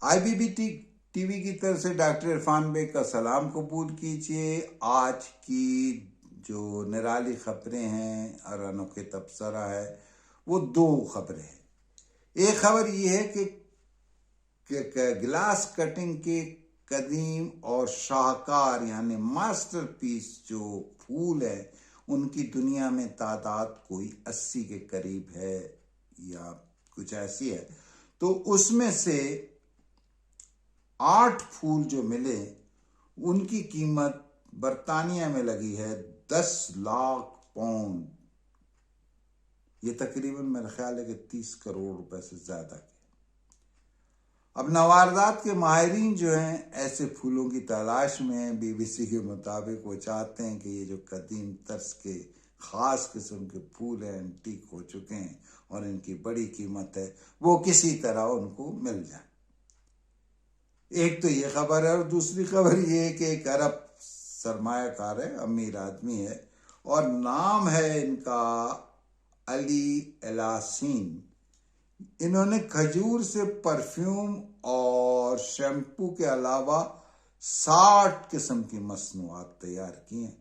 IBB T V کی طرف سے ڈاکٹر عرفان بے کا سلام قبول کیجیے۔ آج کی جو نرالی خبریں ہیں اور انوکھے تبصرہ ہے وہ دو خبریں ہیں۔ ایک خبر یہ ہے کہ گلاس کٹنگ کے قدیم اور شاہکار یعنی ماسٹر پیس جو پھول ہیں ان کی دنیا میں تعداد کوئی 80 کے قریب ہے یا کچھ ایسی ہے، تو اس میں سے 8 پھول جو ملے ان کی قیمت برطانیہ میں لگی ہے 10 لاکھ پاؤنڈ، یہ تقریباً میرا خیال ہے کہ 30 کروڑ روپے سے زیادہ کے۔ اب نوآبادیات کے ماہرین جو ہیں ایسے پھولوں کی تلاش میں ہیں۔ BBC کے مطابق وہ چاہتے ہیں کہ یہ جو قدیم طرز کے خاص قسم کے پھول ہیں انٹیک ہو چکے ہیں اور ان کی بڑی قیمت ہے، وہ کسی طرح ان کو مل جائیں۔ ایک تو یہ خبر ہے، اور دوسری خبر یہ ہے کہ ایک عرب سرمایہ کار ہے، امیر آدمی ہے، اور نام ہے ان کا علی الاسین۔ انہوں نے کھجور سے پرفیوم اور شیمپو کے علاوہ 60 قسم کی مصنوعات تیار کی ہیں،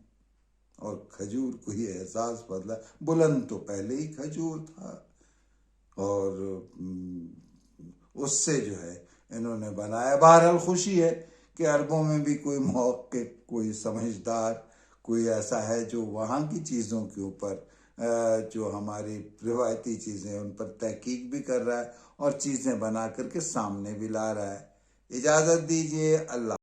اور کھجور کو یہ احساس بدلا، بلند تو پہلے ہی کھجور تھا، اور اس سے جو ہے انہوں نے بنایا۔ بہرحال خوشی ہے کہ عربوں میں بھی کوئی محقق، کوئی سمجھدار، کوئی ایسا ہے جو وہاں کی چیزوں کے اوپر، جو ہماری روایتی چیزیں ان پر تحقیق بھی کر رہا ہے اور چیزیں بنا کر کے سامنے بھی لا رہا ہے۔ اجازت دیجیے، اللہ